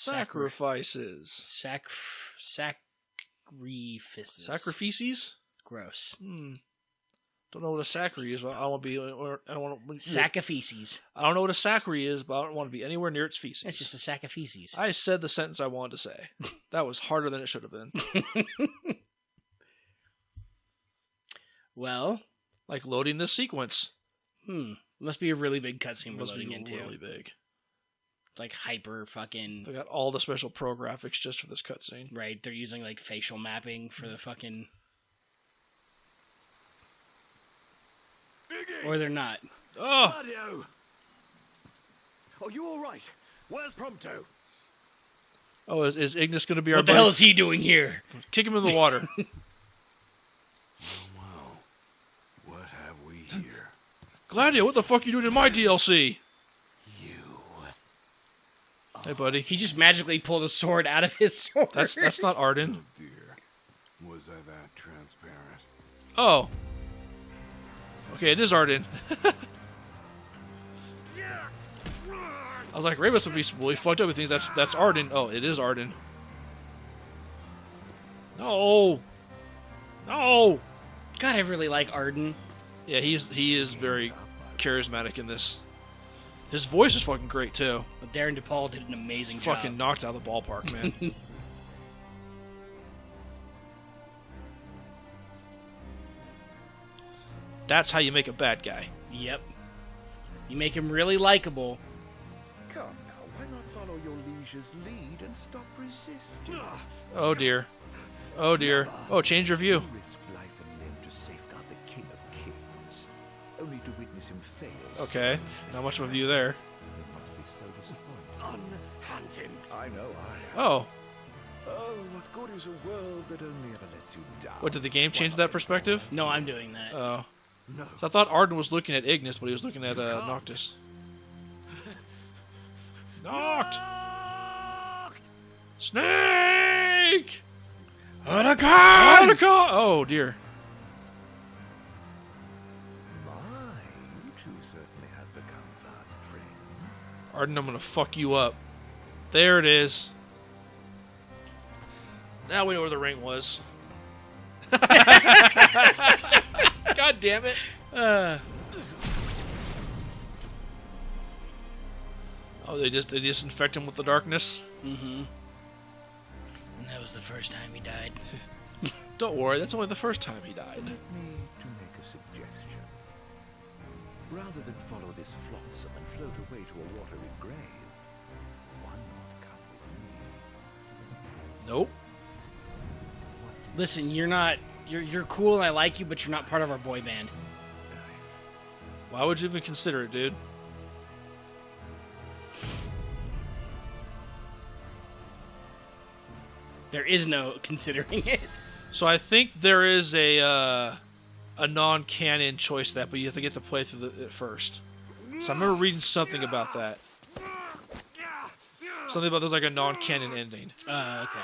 Sacrifices. Sacrifices. Sacrifices? Gross. Don't know what a sacri is, but I don't want to be. I don't want to. Sack of feces. I don't know what a sacri is, but I don't want to be anywhere near its feces. It's just a sack of feces. I said the sentence I wanted to say. That was harder than it should have been. Well, like loading this sequence. Must be a really big cutscene we're loading into. Really big. It's like hyper fucking. They got all the special pro graphics just for this cutscene. Right, they're using like facial mapping for the fucking. Or they're not. Oh! Mario! Oh, you all right? Where's Prompto? Oh, is Ignis going to be our What the hell is he doing here? Kick him in the water. Well, what have we here? Gladio, what the fuck are you doing in my DLC? You. Hey, buddy. He just magically pulled a sword out of his sword. That's not Arden. Oh, dear. Was I that transparent? Oh. Okay, it is Arden. I was like, Ramus would be really fucked up with things. That's Arden. Oh, it is Arden. No. No. God, I really like Arden. Yeah, he is very charismatic in this. His voice is fucking great too. But Darren DePaul did an amazing job. Fucking knocked out of the ballpark, man. That's how you make a bad guy. Yep. You make him really likable. Come now, why not follow your liege's lead and stop resisting? Oh dear. Oh dear. Oh, change your view. You risk life and limb to safeguard the King of Kings, only to witness him fail. Okay, not much of a view there. It must be so disappointing. Unhand him. I know I am. Oh, Oh, what good is a world that only ever lets you down? what, did the game change that perspective? No, I'm doing that. Oh. No. So I thought Arden was looking at Ignis, but he was looking at Noctis. Noct! Snake! Otacon! Oh, dear. My, you two certainly have become fast friends. Arden, I'm gonna fuck you up. There it is. Now we know where the ring was. God damn it. Oh, they disinfect him with the darkness? Mm-hmm. And that was the first time he died. Don't worry, that's only the first time he died. Permit me to make a suggestion. Rather than follow this flotsam and float away to a watery grave, why not come with me? Nope. Listen, you're cool and I like you, but you're not part of our boy band. Why would you even consider it, dude? There is no considering it. So I think there is a non-canon choice to that, but you have to get to play through it first. So I remember reading something about that. Something about there's like a non-canon ending. Okay.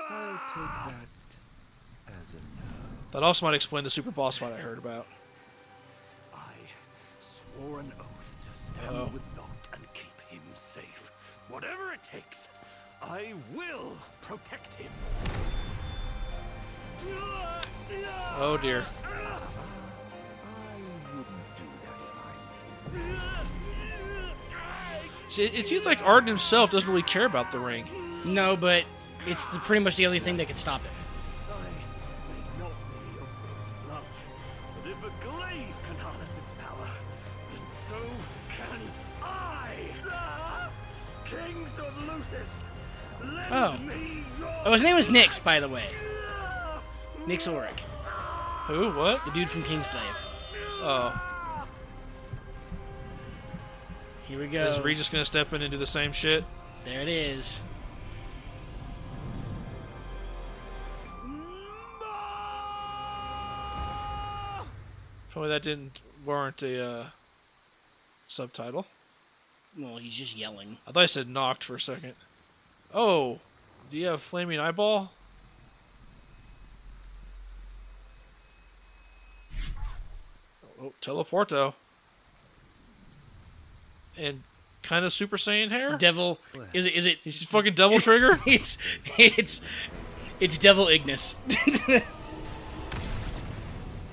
I'll take that as a no. That also might explain the super boss fight I heard about. I swore an oath to stand Uh-oh. with Noct and keep him safe. Whatever it takes, I will protect him. Oh dear. I wouldn't do that if I were See, it seems like Arden himself doesn't really care about the ring. No, but it's pretty much the only thing that can stop it. I may not be of blood, but if a glaive can harness its power, then so can I. Kings of Lucis, lend Oh. me your... Oh, his name was Nyx, by the way. Nyx Ulrich. Who? What? The dude from Kingslave. Oh. Here we go. Is Regis gonna step in and do the same shit? There it is. Probably that didn't warrant a subtitle. Well, he's just yelling. I thought I said knocked for a second. Oh, do you have flaming eyeball? Oh, teleporto. and kind of Super Saiyan hair. Devil. Is it? He's fucking Devil Trigger. It's Devil Ignis.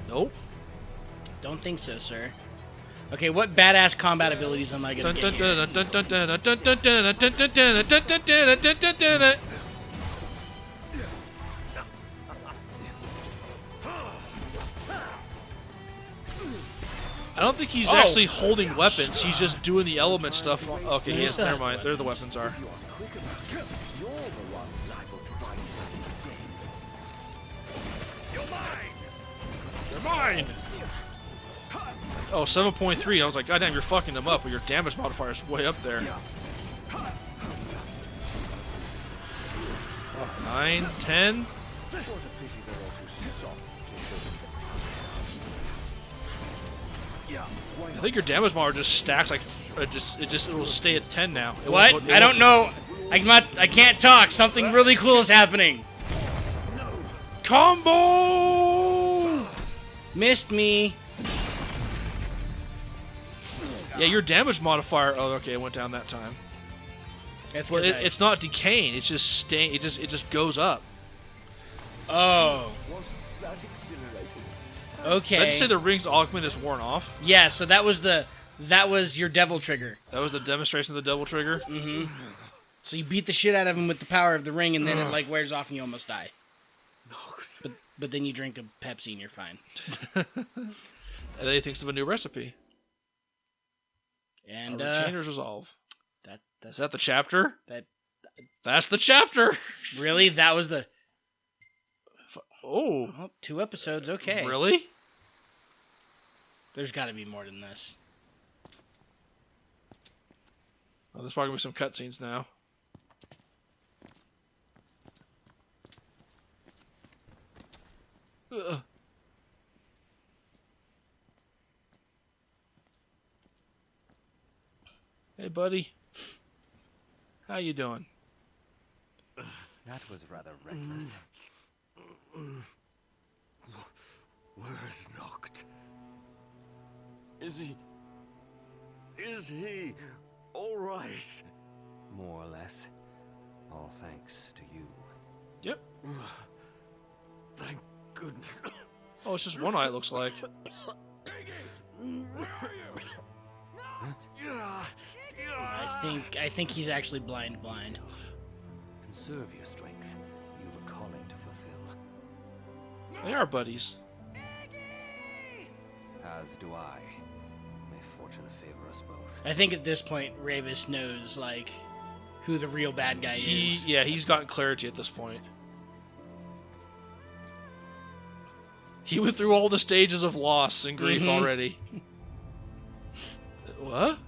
Nope. Don't think so, sir. Okay, what badass combat abilities am I gonna get here? I don't think he's actually holding weapons. He's just doing the element stuff. Okay, he is. Never mind. There the weapons are. You're the one liable to find You're mine! You're mine! Oh, 7.3. I was like, goddamn, you're fucking them up, but your damage modifier is way up there. 9, 10. What a pity they're all too soft to show. I think your damage modifier just stacks like it'll stay at 10 now. It What? won't- I don't know. I can't talk. Something really cool is happening. Combo! Missed me. Yeah, your damage modifier. Oh, okay, it went down that time. That's Well, because it's not decaying. It's just staying. It just goes up. Oh. Wasn't that exhilarating? Okay. Let's say the ring's augment is worn off. Yeah. So that was your devil trigger. That was the demonstration of the double trigger. So you beat the shit out of him with the power of the ring, and then it like wears off, and you almost die. But then you drink a Pepsi, and you're fine. And then he thinks of a new retainer And retainer's resolve. that's Is that the chapter? that. That's the chapter. Really? That was the. Oh, Oh, 2 episodes. Okay. really? There's got to be more than this. Oh, there's probably gonna be some cutscenes now. Ugh. Hey, buddy. How you doing? That was rather reckless. Where's Noct? Is he all right? More or less. All thanks to you. Yep. Thank goodness. Oh, it's just one eye, it looks like. I think he's actually blind. Conserve your strength. You've a calling to fulfill. They are buddies. As do I. May fortune favor us both. I think at this point, Ravis knows like who the real bad guy is. Yeah, he's gotten clarity at this point. He went through all the stages of loss and grief already. What?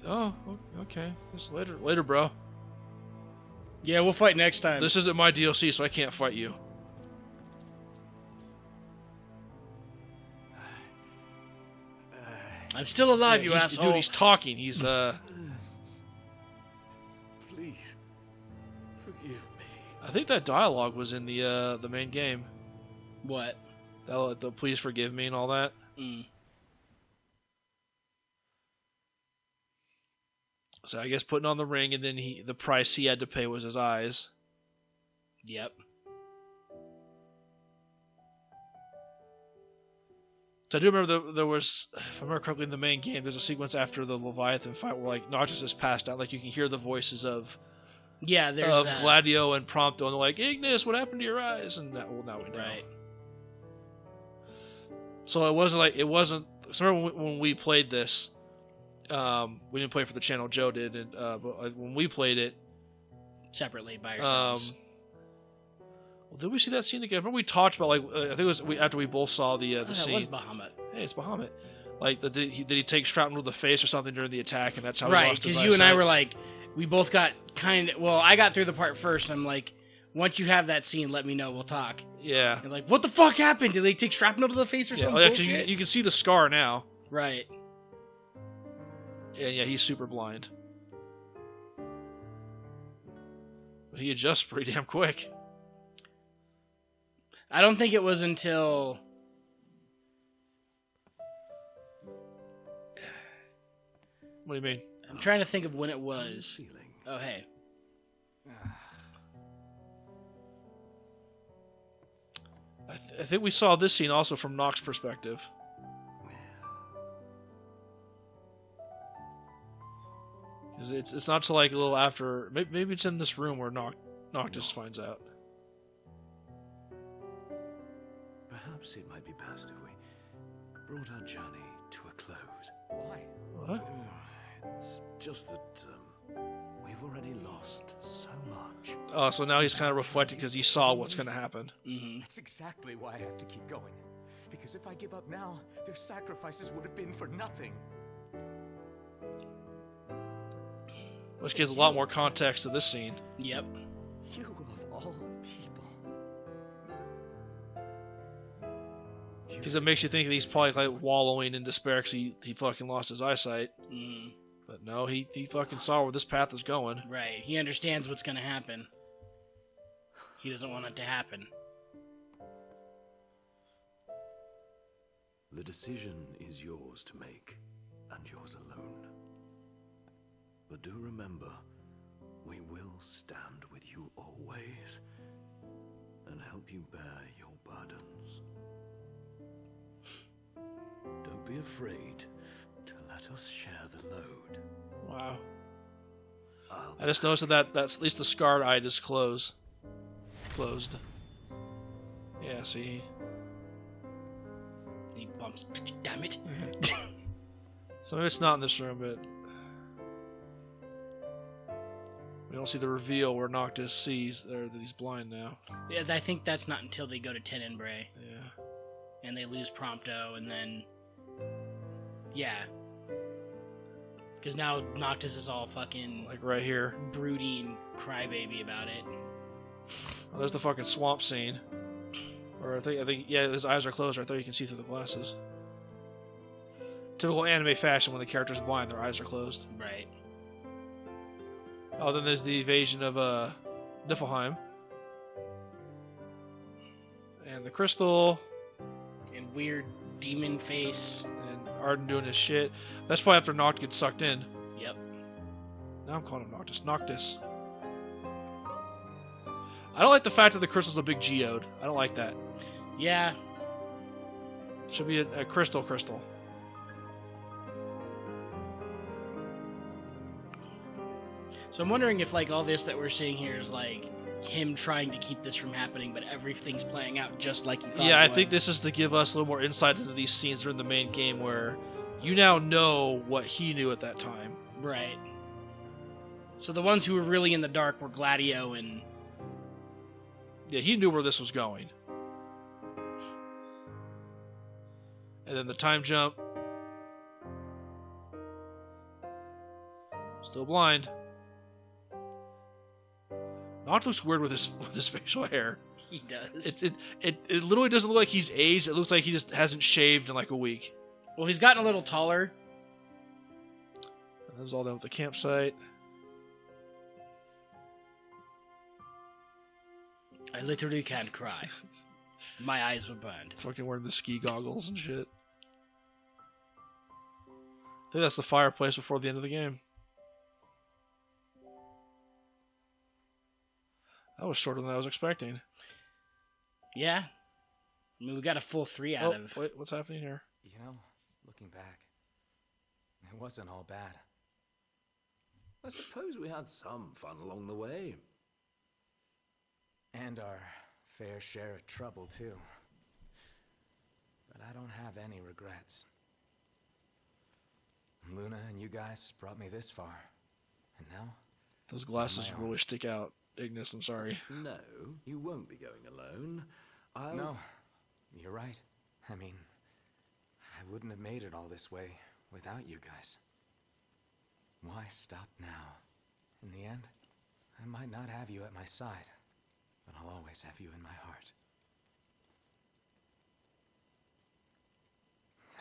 Oh, okay. Just later, bro. Yeah, we'll fight next time. This isn't my DLC, so I can't fight you. I'm still alive, you He's- asshole. Dude, he's talking. He's Please, forgive me. I think that dialogue was in the main game. What? The please forgive me and all that. Mm. So I guess putting on the ring, and then the price he had to pay was his eyes. Yep. So I do remember there was, if I remember correctly, in the main game, there's a sequence after the Leviathan fight where like Noxus is passed out, like you can hear the voices of Yeah, there's that. Gladio and Prompto, and they're like, Ignis, what happened to your eyes? And now we know. Right. So it wasn't. So remember when we played this, we didn't play it for the channel. Joe did, and but when we played it Separately by ourselves. Well, did we see that scene again? Remember we talked about I think it was after we both saw the That scene. was Bahamut. Hey, it's Bahamut. Like, did he take shrapnel to the face or something during the attack, and that's how he Right, lost his because you and I eyesight? were like, we both got kind of. Well, I got through the part first. I'm like, once you have that scene, let me know. We'll talk. Yeah. And like, what the fuck happened? Did they take shrapnel to the face or Yeah, something? oh, yeah, 'cause bullshit? you can see the scar now. Right. Yeah, he's super blind. But he adjusts pretty damn quick. I don't think it was until. What do you mean? I'm trying to think of when it was. Feeling. Oh, hey. I think we saw this scene also from Noct's perspective. Because it's not till like a little after. Maybe it's in this room where Noctis finds out. Perhaps it might be best if we brought our journey to a close. Why? What? It's just that we've already lost so much. Oh, so now he's kind of reflecting because he saw what's going to happen. Mm-hmm. That's exactly why I have to keep going. Because if I give up now, their sacrifices would have been for nothing. Which gives a lot more context to this scene. Yep. You of all people. Because it makes you think that he's probably like wallowing in despair because he fucking lost his eyesight. Mm. But no, he fucking saw where this path is going. Right. He understands what's going to happen. He doesn't want it to happen. The decision is yours to make, and yours alone. But do remember, we will stand with you always, and help you bear your burdens. Don't be afraid to let us share the load. Wow. I just noticed that's at least the scarred eye is closed. Yeah, see? He bumps. Damn it. So maybe it's not in this room, but... We don't see the reveal where Noctis sees that he's blind now. Yeah, I think that's not until they go to Tenebrae. Yeah. And they lose Prompto, and then... Yeah. Because now Noctis is all fucking... Like right here. broody and crybaby about it. Oh, there's the fucking swamp scene. Or I think, yeah, his eyes are closed right there. You can see through the glasses. Typical anime fashion when the character's blind, their eyes are closed. Right. Oh, then there's the invasion of Niflheim. And the crystal. And weird demon face. And Arden doing his shit. That's probably after Noct gets sucked in. Yep. Now I'm calling him Noctis. Noctis. I don't like the fact that the crystal's a big geode. I don't like that. Yeah. Should be a crystal. So I'm wondering if, like, all this that we're seeing here is, like, him trying to keep this from happening, but everything's playing out just like he thought Yeah, it I would. think this is to give us a little more insight into these scenes that are in the main game where you now know what he knew at that time. Right. So the ones who were really in the dark were Gladio and... Yeah, he knew where this was going. And then the time jump. Still blind. Noct looks weird with his facial hair. He does. It literally doesn't look like he's aged. It looks like he just hasn't shaved in like a week. Well, he's gotten a little taller. And that was all done with the campsite. I literally can't cry. My eyes were burned. Fucking wearing the ski goggles and shit. I think that's the fireplace before the end of the game. That was shorter than I was expecting. Yeah. I mean, we got a full 3 out of... Wait, what's happening here? You know, looking back, it wasn't all bad. I suppose we had some fun along the way. And our fair share of trouble, too. But I don't have any regrets. Luna and you guys brought me this far. And now? Those glasses really stick out. Ignis, I'm sorry. No, you won't be going alone. No, you're right. I mean, I wouldn't have made it all this way without you guys. Why stop now? In the end, I might not have you at my side, but I'll always have you in my heart.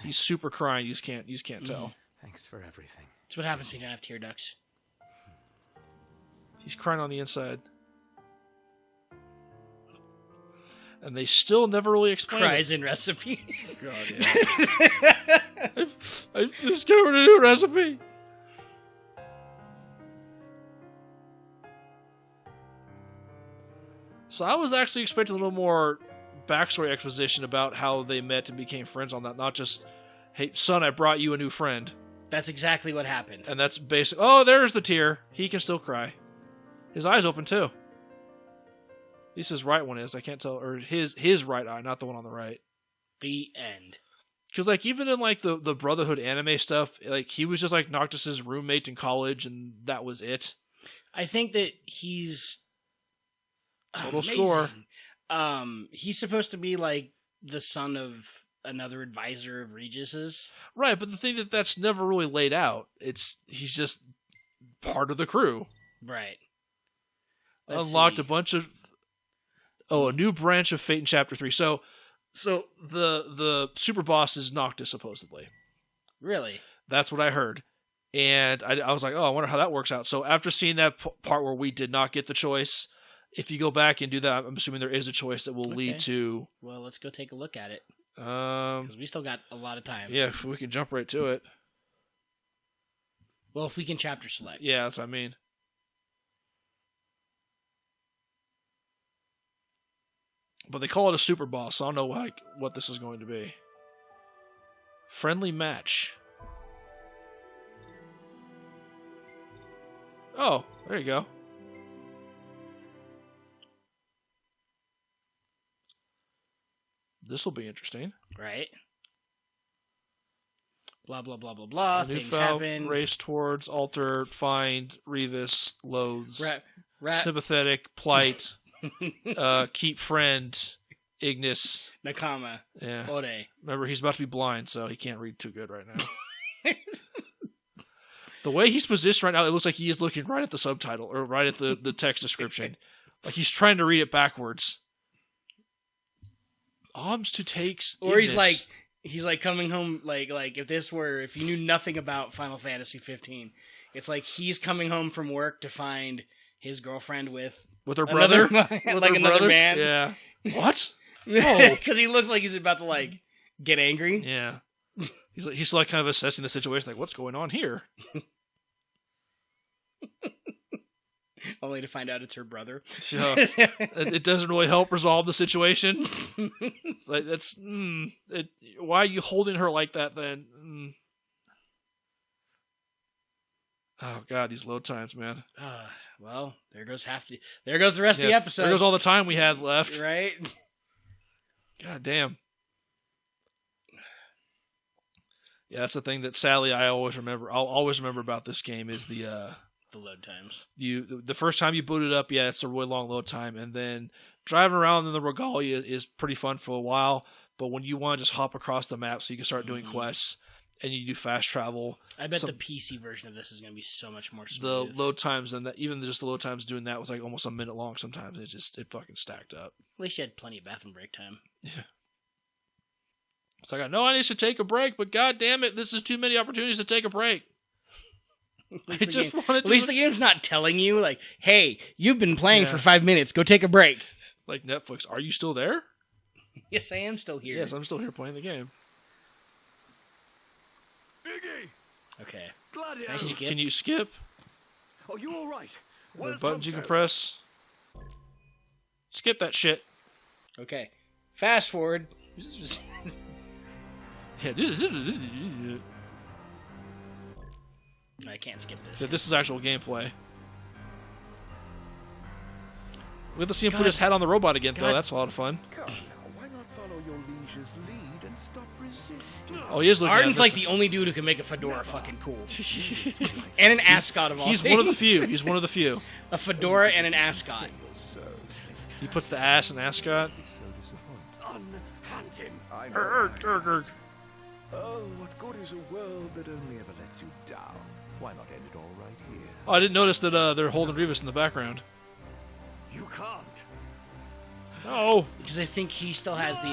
He's super crying. You just can't tell. Thanks for everything. That's what happens when you don't have tear ducts. He's crying on the inside. And they still never really explain Cries it. in recipe. God, yeah. I've discovered a new recipe. So I was actually expecting a little more backstory exposition about how they met and became friends on that, not just, hey, son, I brought you a new friend. That's exactly what happened. And that's basic. Oh, there's the tear. He can still cry. His eye's open, too. At least his right one is. I can't tell. Or his right eye, not the one on the right. The end. Because, like, even in, like, the Brotherhood anime stuff, like, he was just, like, Noctis's roommate in college, and that was it. I think that he's... Total amazing. score. He's supposed to be, like, the son of another advisor of Regis's. Right, but the thing that's never really laid out, he's just part of the crew. Right. Unlocked a bunch of... Oh, a new branch of Fate in Chapter 3. So the super boss is Noctis, supposedly. Really? That's what I heard. And I was like, oh, I wonder how that works out. So after seeing that part where we did not get the choice, if you go back and do that, I'm assuming there is a choice that will lead to... Well, let's go take a look at it. Because we still got a lot of time. Yeah, if we can jump right to it. Well, if we can chapter select. Yeah, that's what I mean. But they call it a super boss, so I don't know what this is going to be. Friendly match. Oh, there you go. This will be interesting. Right. Blah, blah, blah, blah, blah. Things Newfound happen. Race towards, alter, find, Revis, loathes, Rat. sympathetic, plight, keep friend, Ignis. Nakama. Yeah. Ore. Remember, he's about to be blind, so he can't read too good right now. The way he's positioned right now, it looks like he is looking right at the subtitle, or right at the text description. Like he's trying to read it backwards. Alms to takes Or Ignis. he's like coming home, like if you knew nothing about Final Fantasy 15, it's like he's coming home from work to find his girlfriend with her brother? like her another brother? man. Yeah. What? Oh. Because he looks like he's about to like get angry. Yeah. He's like kind of assessing the situation, like, what's going on here? Only to find out it's her brother. So, it doesn't really help resolve the situation. It's like, why are you holding her like that then? Oh god, these load times, man. Well, there goes the rest of the episode. There goes all the time we had left. Right? God damn. Yeah, that's the thing that sadly I'll always remember about this game is the load times. The first time you boot it up, yeah, it's a really long load time, and then driving around in the Regalia is pretty fun for a while, but when you want to just hop across the map so you can start doing quests and you do fast travel, I bet the PC version of this is going to be so much more The smooth. load times and that even just the load times doing that was like almost a minute long sometimes. It fucking stacked up. At least you had plenty of bathroom break time. Yeah. It's like, I know I need to take a break, but god damn it, this is too many opportunities to take a break. At least the game's not telling you, like, hey, you've been playing for 5 minutes, go take a break. Like Netflix, are you still there? Yes, I am still here. Yes, I'm still here playing the game. Iggy! Okay. Gladio! Can I skip? Can you skip? Are you alright? There are buttons you can press. Skip that shit. Okay. Fast forward. Yeah, I can't skip this. so this is actual gameplay. We have to see him put his hat on the robot again, though. That's a lot of fun. Come now, why not follow your liege's lead and stop resisting? Oh, he is looking Arden's at like the only dude who can make a fedora fucking cool. And an ascot of all He's things. one of the few. He's one of the few. A fedora and an ascot. He puts the ass in ascot. Unhand him! I know. Oh, what good is a world that only ever lets you down? Why not end it all right here? Oh, I didn't notice that they're holding Revis in the background. You can't! Oh, Because I think he still has the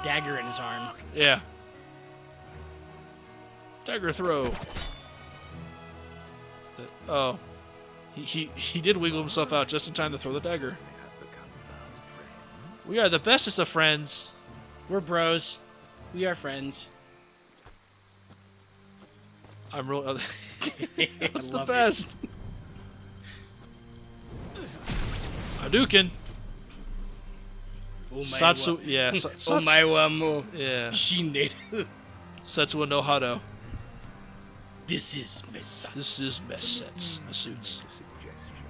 dagger in his arm. yeah. Dagger throw. Oh, he did wiggle himself out just in time to throw the dagger. They have become fast friends. We are the bestest of friends. We're bros. We are friends. I'm real. That's the love best. Hadouken. Satsu, yeah. Omae wa mo Yeah. shinderu. Setsuwa no Hado. This is Mesatsu. This is Mesutsu. Suggestion.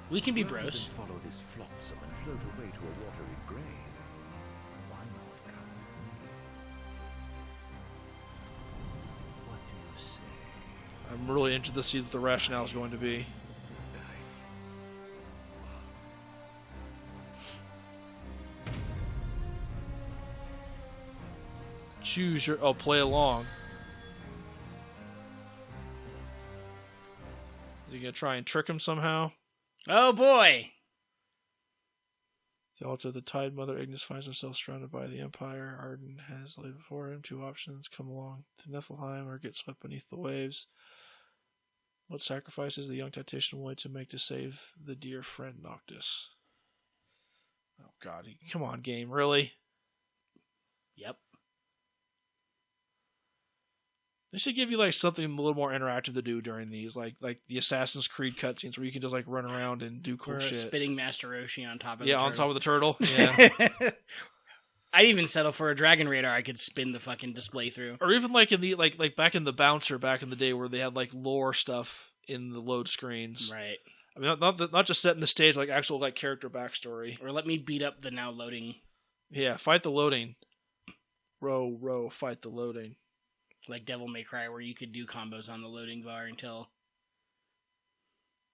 We can be Rather than bros. follow this flotsam and float away to a watery grave, why not come with me? What do you say? I'm really interested to see what the rationale is going to be. Choose your... Oh, play along. Is he going to try and trick him somehow? Oh boy! The altar of the Tide Mother Ignis finds himself surrounded by the Empire. Arden has laid before him two options: come along to Niflheim or get swept beneath the waves. What sacrifices the young tactician willing to make to save the dear friend Noctis? Oh god, come on, game, really? Yep. They should give you like something a little more interactive to do during these, like the Assassin's Creed cutscenes where you can just like run around and do cool Or shit. spitting Master Roshi on top of Yeah, the on turtle. top of the turtle. Yeah. I'd even settle for a Dragon Radar I could spin the fucking display through. Or even like in the like back in the Bouncer back in the day where they had like lore stuff in the load screens. Right. I mean, not just setting the stage, like actual like character backstory. Or let me beat up the now loading, Yeah, fight the loading. Row, fight the loading. like Devil May Cry, where you could do combos on the loading bar until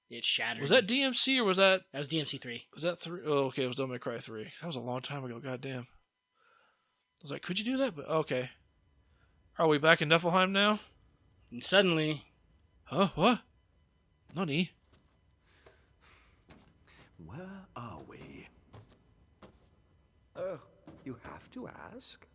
it shattered. Was that DMC or was that That was DMC3. 3? Oh, okay, it was Devil May Cry 3. That was a long time ago. Goddamn. I was like, could you do that? But okay. Are we back in Niflheim now? And suddenly, Huh? What? Nani? Where are we? Oh, you have to ask?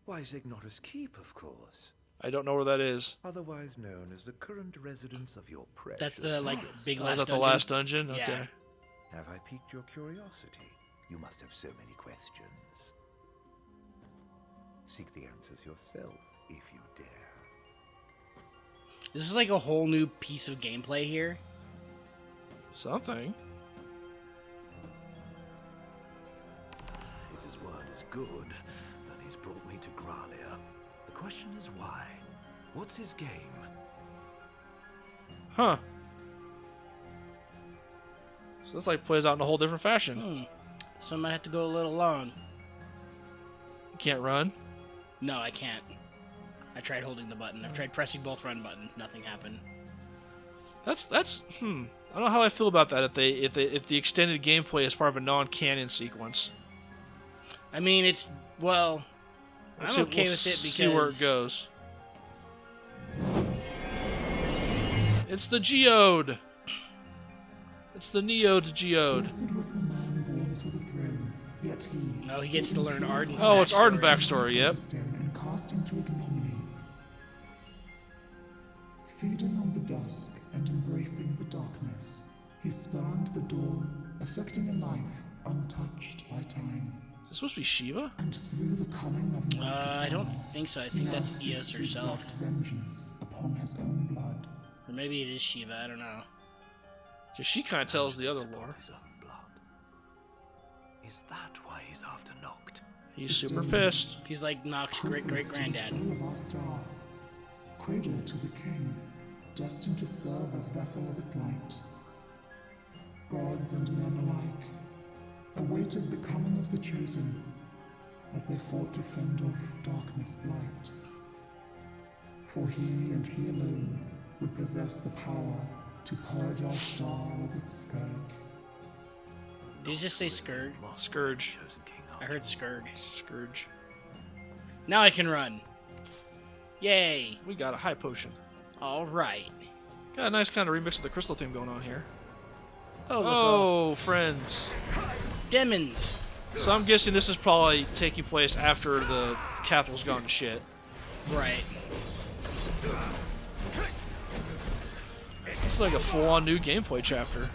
Why, Zignotus Keep, of course. I don't know where that is. Otherwise known as the current residence of your precious that's the like house. big Oh, last is that the dungeon. last dungeon? Yeah. Okay. Have I piqued your curiosity? You must have so many questions. Seek the answers yourself, if you dare. This is like a whole new piece of gameplay here. Something. If his word is good, then he's brought me to Gralia. The question is why? What's his game? Huh. So this like plays out in a whole different fashion. So I might have to go a little long. You can't run. No, I can't. I tried holding the button. I've tried pressing both run buttons. Nothing happened. That's I don't know how I feel about that. If the extended gameplay is part of a non-canon sequence. I mean, it's well. I'm okay with it because see where it goes. It's the geode. It's the Neode's geode. Blessed was the man born for the throne, yet he... Oh, he gets to learn Arden's Oh, it's backstory. Arden backstory. Yep. ...stone and cast into ignominy. Feeding on the dusk and embracing the darkness, he spurned the dawn, affecting a life untouched by time. Is this supposed to be Shiva? And through the coming of night I don't eternal, think so. I he think now that's seeks Eos to herself. exact vengeance upon his own blood. Or maybe it is Shiva. I don't know. Because she kind of tells the other lore. His own blood. Is that why he's after Noct? He's super pissed. He's like Nox's Closest to the great-great-granddad. soul of our star, cradle to the king, destined to serve as vessel of its light. Gods and men alike awaited the coming of the chosen as they fought to fend off darkness blight. For he and he alone would possess the power to purge our star of its scourge. Did you just say Scourge? Scourge. Chosen king I heard Scourge. Scourge. Now I can run. Yay! We got a high potion. Alright. Got a nice kind of remix of the crystal theme going on here. Oh, look. Oh, friends. Demons! So I'm guessing this is probably taking place after the capital's gone to shit. Right. It's like a full-on new gameplay chapter.